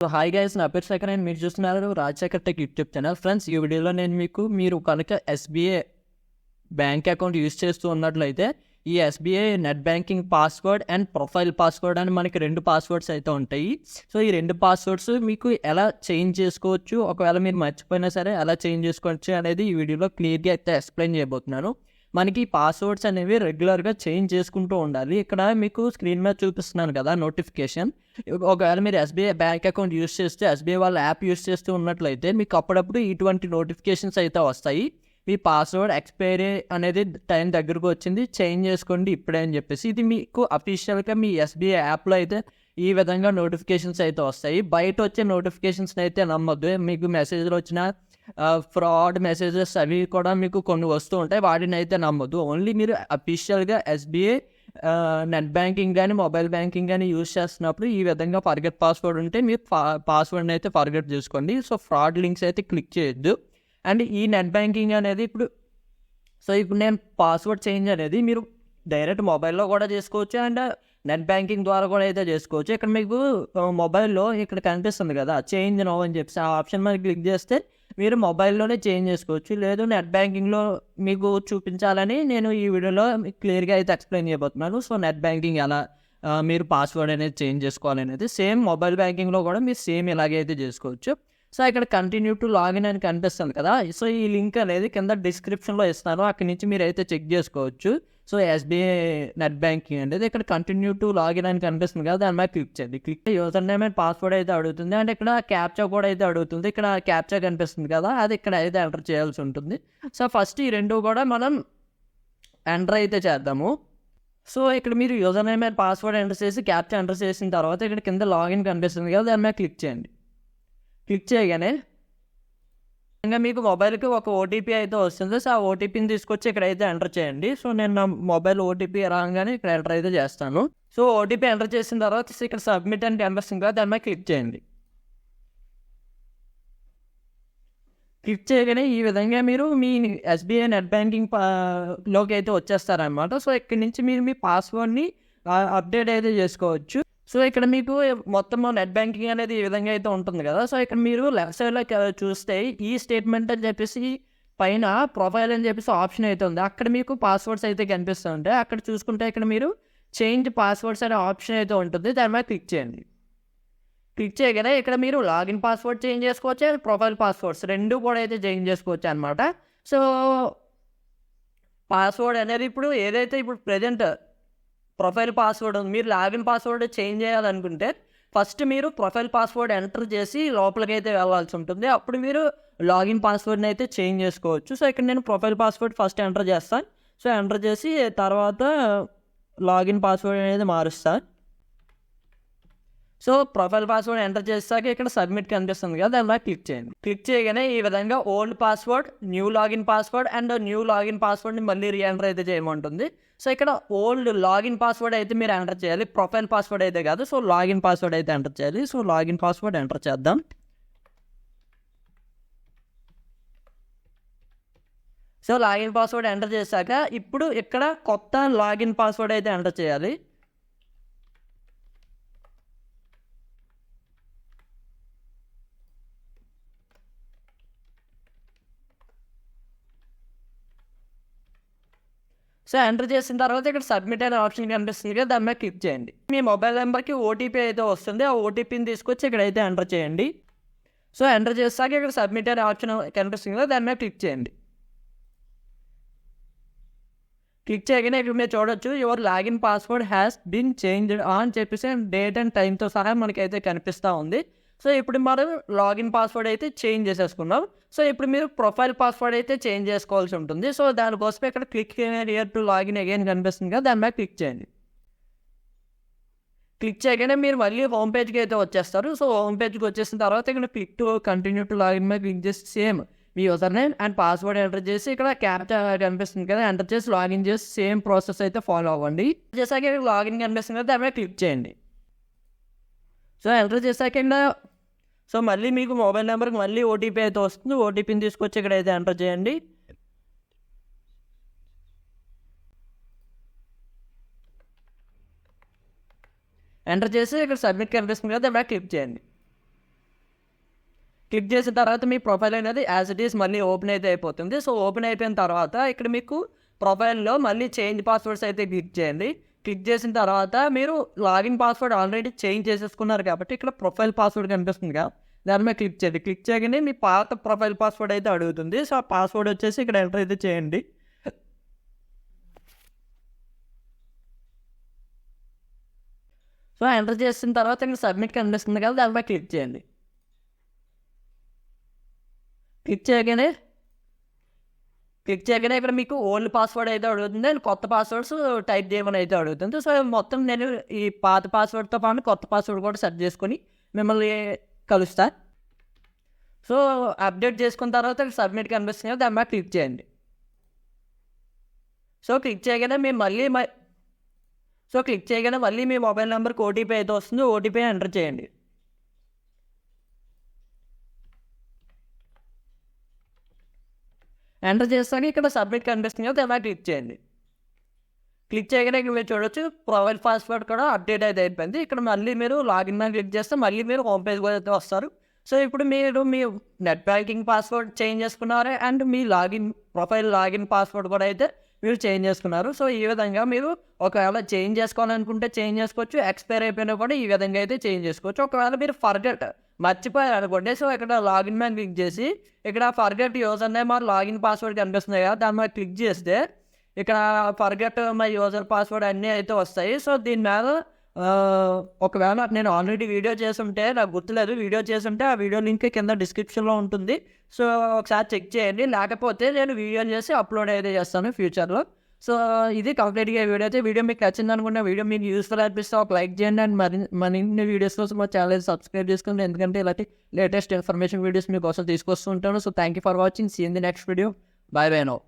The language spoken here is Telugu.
సో హాయ్ గైస్, నా పేరు శేఖర్ అండ్ మీరు చూస్తున్నారు Rajasekhar tech YouTube channel. Friends, ఈ వీడియోలో నేను మీరు కనుక ఎస్బీఐ బ్యాంక్ అకౌంట్ యూజ్ చేస్తూ ఉన్నట్లయితే ఈ SBI net banking password and profile password అని మనకి 2 పాస్వర్డ్స్ అయితే ఉంటాయి. సో ఈ 2 పాస్వర్డ్స్ మీకు ఎలా చేంజ్ చేసుకోవచ్చు, ఒకవేళ మీరు మర్చిపోయినా సరే ఎలా చేంజ్ చేసుకోవచ్చు అనేది ఈ వీడియోలో క్లియర్గా అయితే ఎక్స్ప్లెయిన్ చేయబోతున్నాను. మనకి పాస్వర్డ్స్ అనేవి రెగ్యులర్గా చేంజ్ చేసుకుంటూ ఉండాలి. ఇక్కడ మీకు స్క్రీన్ మీద చూపిస్తున్నాను కదా నోటిఫికేషన్. ఒకవేళ మీరు ఎస్బీఐ బ్యాంక్ అకౌంట్ యూజ్ చేస్తే, ఎస్బీఐ వాళ్ళ యాప్ యూజ్ చేస్తూ ఉన్నట్లయితే మీకు అప్పుడప్పుడు ఇటువంటి నోటిఫికేషన్స్ అయితే వస్తాయి. మీ పాస్వర్డ్ ఎక్స్పైరీ అనేది టైం దగ్గరకు వచ్చింది, చేంజ్ చేసుకోండి ఇప్పుడే అని చెప్పేసి. ఇది మీకు అఫీషియల్గా మీ ఎస్బీఐ యాప్లో అయితే ఈ విధంగా నోటిఫికేషన్స్ అయితే వస్తాయి. బయట వచ్చే నోటిఫికేషన్స్ అయితే నమ్మొద్దు. మీకు మెసేజ్లు వచ్చిన ఫ్రాడ్ మెసేజెస్ అవి కూడా మీకు కొన్ని వస్తూ ఉంటాయి, వాటిని అయితే నమ్మొద్దు. ఓన్లీ మీరు అఫీషియల్గా ఎస్బీఐ నెట్ బ్యాంకింగ్ కానీ మొబైల్ బ్యాంకింగ్ కానీ యూజ్ చేస్తున్నప్పుడు ఈ విధంగా ఫర్గెట్ పాస్వర్డ్ ఉంటే మీరు పాస్వర్డ్ని అయితే ఫర్గెట్ చేసుకోండి. సో ఫ్రాడ్ లింక్స్ అయితే క్లిక్ చేయొద్దు. అండ్ ఈ నెట్ బ్యాంకింగ్ అనేది ఇప్పుడు నేను పాస్వర్డ్ చేంజ్ అనేది మీరు డైరెక్ట్ మొబైల్లో కూడా చేసుకోవచ్చు అండ్ నెట్ బ్యాంకింగ్ ద్వారా కూడా అయితే చేసుకోవచ్చు. ఇక్కడ మీకు మొబైల్లో ఇక్కడ కనిపిస్తుంది కదా చేంజ్ నో అని చెప్పి, ఆ ఆప్షన్ మీద క్లిక్ చేస్తే మీరు మొబైల్లోనే చేంజ్ చేసుకోవచ్చు. లేదు నెట్ బ్యాంకింగ్లో మీకు చూపించాలని నేను ఈ వీడియోలో క్లియర్గా అయితే ఎక్స్ప్లెయిన్ చేయబోతున్నాను. సో నెట్ బ్యాంకింగ్ ఎలా మీరు పాస్వర్డ్ అనేది చేంజ్ చేసుకోవాలనేది సేమ్ మొబైల్ బ్యాంకింగ్లో కూడా మీరు సేమ్ ఇలాగే అయితే చేసుకోవచ్చు. సో ఇక్కడ కంటిన్యూ టు లాగిన్ అని కనిపిస్తుంది కదా. సో ఈ లింక్ అనేది కింద డిస్క్రిప్షన్లో ఇస్తాను, అక్కడి నుంచి మీరు అయితే చెక్ చేసుకోవచ్చు. సో ఎస్బీఐ నెట్ బ్యాంకింగ్ అనేది ఇక్కడ కంటిన్యూ టు లాగిన్ అని కనిపిస్తుంది కదా, దాని మీద క్లిక్ చేయండి. Click user name and password అయితే అడుగుతుంది అండ్ ఇక్కడ క్యాప్చా కూడా అయితే అడుగుతుంది. ఇక్కడ క్యాప్చా కనిపిస్తుంది కదా, అది ఇక్కడ అయితే ఎంటర్ చేయాల్సి ఉంటుంది. సో ఫస్ట్ ఈ 2 కూడా మనం ఎంటర్ అయితే చేద్దాము. సో ఇక్కడ మీరు user name and password enter చేసి క్యాప్చా ఎంటర్ చేసిన తర్వాత ఇక్కడ కింద లాగిన్ కనిపిస్తుంది కదా, దాని మీద క్లిక్ చేయండి. క్లిక్ చేయగానే ఇంకా మీకు మొబైల్కి ఒక ఓటీపీ అయితే వస్తుంది. సో ఆ ఓటీపీని తీసుకొచ్చి ఇక్కడైతే ఎంటర్ చేయండి. సో నేను నా మొబైల్ ఓటీపీ రాగానే ఇక్కడ ఎంటర్ అయితే చేస్తాను. సో ఓటీపీ ఎంటర్ చేసిన తర్వాత ఇక్కడ సబ్మిట్ అని కనిపిస్తుంది కదా, దాని మీద క్లిక్ చేయండి. క్లిక్ చేయగానే ఈ విధంగా మీరు మీ ఎస్బీఐ నెట్ బ్యాంకింగ్ లోకి అయితే వచ్చేస్తారనమాట. సో ఇక్కడి నుంచి మీరు మీ పాస్వర్డ్ని అప్డేట్ అయితే చేసుకోవచ్చు. సో ఇక్కడ మీకు మొత్తం నెట్ బ్యాంకింగ్ అనేది ఈ విధంగా అయితే ఉంటుంది కదా. సో ఇక్కడ మీరు లెఫ్ట్ సైడ్లో చూస్తే ఈ స్టేట్మెంట్ అని చెప్పేసి పైన ప్రొఫైల్ అని చెప్పేసి ఆప్షన్ అయితే ఉంది. అక్కడ మీకు పాస్వర్డ్స్ అయితే కనిపిస్తూ ఉంటాయి. అక్కడ చూసుకుంటే ఇక్కడ మీరు చేంజ్ పాస్వర్డ్స్ అనే ఆప్షన్ అయితే ఉంటుంది, దాని మీద క్లిక్ చేయండి. క్లిక్ చేయగానే ఇక్కడ మీరు లాగిన్ పాస్వర్డ్ చేంజ్ చేసుకోవచ్చు అండ్ ప్రొఫైల్ పాస్వర్డ్స్ 2 కూడా అయితే చేంజ్ చేసుకోవచ్చు అనమాట. సో పాస్వర్డ్ అనేది ఏదైతే ఇప్పుడు ప్రజెంట్ ప్రొఫైల్ పాస్వర్డ్ ఉంది, మీరు లాగిన్ పాస్వర్డ్ చేంజ్ చేయాలనుకుంటే ఫస్ట్ మీరు ప్రొఫైల్ పాస్వర్డ్ ఎంటర్ చేసి లోపలికి అయితే వెళ్ళాల్సి ఉంటుంది. అప్పుడు మీరు లాగిన్ పాస్వర్డ్ని అయితే చేంజ్ చేసుకోవచ్చు. సో ఇక్కడ నేను ప్రొఫైల్ పాస్వర్డ్ ఫస్ట్ ఎంటర్ చేస్తాను. సో ఎంటర్ చేసి తర్వాత లాగిన్ పాస్వర్డ్ అనేది మారుస్తాను. సో ప్రొఫైల్ పాస్వర్డ్ ఎంటర్ చేసాక ఇక్కడ సబ్మిట్ కనిపిస్తుంది కదా, దాని మీద క్లిక్ చేయండి. క్లిక్ చేయగానే ఈ విధంగా old password, new login password and new login పాస్వర్డ్ని మళ్ళీ రీఎంటర్ అయితే చేయమంటుంది. సో ఇక్కడ ఓల్డ్ లాగిన్ పాస్వర్డ్ అయితే మీరు ఎంటర్ చేయాలి, ప్రొఫైల్ పాస్వర్డ్ అయితే కాదు. సో లాగిన్ పాస్వర్డ్ అయితే ఎంటర్ చేయాలి. సో లాగిన్ పాస్వర్డ్ ఎంటర్ చేద్దాం. సో లాగిన్ పాస్వర్డ్ ఎంటర్ చేశాక ఇప్పుడు ఇక్కడ కొత్త లాగిన్ పాస్వర్డ్ అయితే ఎంటర్ చేయాలి. సో ఎంటర్ చేసిన తర్వాత ఇక్కడ సబ్మిట్ అనే ఆప్షన్ కనిపిస్తుంది కదా, దాని మీద క్లిక్ చేయండి. మీ మొబైల్ నెంబర్కి ఓటీపీ అయితే వస్తుంది, ఆ ఓటీపీని తీసుకొచ్చి ఇక్కడైతే ఎంటర్ చేయండి. సో ఎంటర్ చేసాక ఇక్కడ సబ్మిట్ అనే ఆప్షన్ కనిపిస్తుంది కదా, దాని మీద క్లిక్ చేయండి. క్లిక్ చేయగానే ఇక్కడ మీరు చూడొచ్చు your login password has been changed అని చెప్పేసి డేట్ అండ్ టైంతో సహా మనకైతే కనిపిస్తూ ఉంది. సో ఇప్పుడు మనం లాగిన్ పాస్వర్డ్ అయితే చేంజ్ చేసేసుకున్నాం. సో ఇప్పుడు మీరు ప్రొఫైల్ పాస్వర్డ్ అయితే చేంజ్ చేసుకోవాల్సి ఉంటుంది. సో దానికోసం ఇక్కడ click here to login again కనిపిస్తుంది కదా, దాని మీద క్లిక్ చేయండి. క్లిక్ చేయగానే మీరు మళ్ళీ హోమ్ పేజ్కి అయితే వచ్చేస్తారు. సో హోమ్ పేజ్కి వచ్చేసిన తర్వాత ఇక్కడ click to continue to login మీద క్లిక్ చేసి same me user name and password enter చేసి ఇక్కడ క్యాప్చా కనిపిస్తుంది కదా, ఎంటర్ చేసి లాగిన్ చేసి సేమ్ ప్రాసెస్ అయితే ఫాలో అవ్వండి. చేశాక ఇక్కడ లాగిన్ కనిపిస్తుంది కదా, దాని మీద క్లిక్ చేయండి. సో ఎంటర్ చేశాక సో మళ్ళీ మీకు మొబైల్ నెంబర్కి మళ్ళీ ఓటీపీ అయితే వస్తుంది. ఓటీపీని తీసుకొచ్చి ఇక్కడైతే ఎంటర్ చేయండి. ఎంటర్ చేసి ఇక్కడ సబ్మిట్ కనిపిస్తుంది కదా, దాని మీద క్లిక్ చేయండి. క్లిక్ చేసిన తర్వాత మీ ప్రొఫైల్ అనేది యాజ్ ఇట్ ఈస్ మళ్ళీ ఓపెన్ అయితే అయిపోతుంది. సో ఓపెన్ అయిపోయిన తర్వాత ఇక్కడ మీకు ప్రొఫైల్లో మళ్ళీ చేంజ్ పాస్వర్డ్స్ అయితే క్లిక్ చేయండి. క్లిక్ చేసిన తర్వాత మీరు లాగిన్ పాస్వర్డ్ ఆల్రెడీ చేంజ్ చేసేసుకున్నారు కాబట్టి ఇక్కడ ప్రొఫైల్ పాస్వర్డ్ కనిపిస్తుంది కదా, దాని మీద క్లిక్ చేయండి. క్లిక్ చేయగానే మీ పాత ప్రొఫైల్ పాస్వర్డ్ అయితే అడుగుతుంది. సో ఆ పాస్వర్డ్ వచ్చేసి ఇక్కడ ఎంటర్ అయితే చేయండి. సో ఎంటర్ చేసిన తర్వాత ఇక్కడ సబ్మిట్ కనిపిస్తుంది కదా, దానిపై క్లిక్ చేయండి. క్లిక్ చేయగానే ఇక్కడ మీకు ఓల్డ్ పాస్వర్డ్ అయితే అడుగుతుంది అండ్ కొత్త పాస్వర్డ్స్ టైప్ చేయమని అయితే అడుగుతుంది. సో మొత్తం నేను ఈ పాత పాస్వర్డ్తో పాటు కొత్త పాస్వర్డ్ కూడా సెట్ చేసుకొని మిమ్మల్ని కలుస్తా. సో అప్డేట్ చేసుకున్న తర్వాత సబ్మిట్ కనిపిస్తుంది కదా, దాని మీద క్లిక్ చేయండి. సో క్లిక్ చేయగానే మళ్ళీ మీ మొబైల్ నెంబర్కి ఓటీపీ అయితే వస్తుంది. ఓటీపీ ఎంటర్ చేయండి. ఎంటర్ చేస్తాక ఇక్కడ సబ్మిట్ కనిపిస్తుంది కదా, దాని మీద క్లిక్ చేయండి. క్లిక్ చేయగానే ఇక్కడ మీరు చూడొచ్చు ప్రొఫైల్ పాస్వర్డ్ కూడా అప్డేట్ అయితే అయిపోయింది. ఇక్కడ మళ్ళీ మీరు లాగిన్ మీద క్లిక్ చేస్తే మళ్ళీ మీరు హోమ్ పేజ్ కూడా అయితే వస్తారు. సో ఇప్పుడు మీరు మీ నెట్ బ్యాంకింగ్ పాస్వర్డ్ చేంజ్ చేసుకున్నారు and me profile login password కూడా అయితే మీరు చేంజ్ చేసుకున్నారు. సో ఈ విధంగా మీరు ఒకవేళ చేంజ్ చేసుకోవాలనుకుంటే చేంజ్ చేసుకోవచ్చు, ఎక్స్పైర్ అయిపోయినా కూడా ఈ విధంగా అయితే చేంజ్ చేసుకోవచ్చు. ఒకవేళ మీరు మర్చిపోయారు అనుకోండి, సో ఇక్కడ లాగిన్ మీద క్లిక్ చేసి ఇక్కడ forget user name or login password కనిపిస్తుంది కదా, దాని మీద క్లిక్ చేస్తే ఇక్కడ ఫర్గెట్ మై యూజర్ పాస్వర్డ్ అన్నీ అయితే వస్తాయి. సో దీని మీద ఒకవేళ నేను ఆల్రెడీ వీడియో చేసుంటే నాకు గుర్తులేదు, వీడియో చేసుంటే ఆ వీడియో లింక్ కింద డిస్క్రిప్షన్లో ఉంటుంది. సో ఒకసారి చెక్ చేయండి, లేకపోతే నేను వీడియో చేసి అప్లోడ్ అయితే చేస్తాను ఫ్యూచర్లో. సో ఇది కంప్లీట్గా వీడియో అయితే. వీడియో మీకు నచ్చింది అనుకుంటే, వీడియో మీకు యూస్ఫుల్ అనిపిస్తే ఒక లైక్ చేయండి అండ్ మరిన్ని వీడియోస్ కోసం మా ఛానల్ సబ్స్క్రైబ్ చేసుకోండి, ఎందుకంటే ఇలాంటి లేటెస్ట్ ఇన్ఫర్మేషన్ వీడియోస్ మీకోసం తీసుకొస్తూ ఉంటాను. So thank you for watching. See in the next video. Bye bye now.